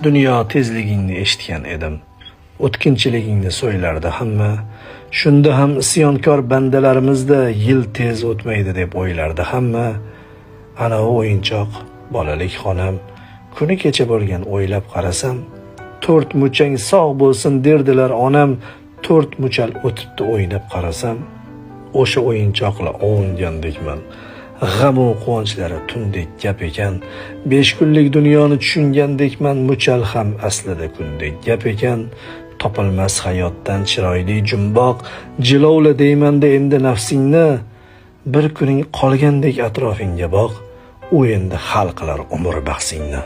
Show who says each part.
Speaker 1: Dunyo tezligingni eshitgan edim. O'tkinchiligingni so'ylardi hamma. Shunda ham isyonkor bandalarimizda yil tez o'tmaydi deb o'ylardi hamma. Ana o'yinchoq bolalik xonam, kuni kecha bo'lgan o'ylab qarasam, 4 muchang sog' bo'lsin derdilar onam, 4 muchal o'tibdi o'ynab qarasam, o'sha o'yinchoqla ovungandekman. G'am-u quvonchlari tundek gap ekan, 5 kunlik dunyoni tushungandekman, muchal ham aslida kundek gap ekan. Topilmas hayotdan chiroyli jumboq, jilovla deymanda endi nafsingni, bir kuning qolgandek atrofingga boq, u endi hal qilar umr bahsingni.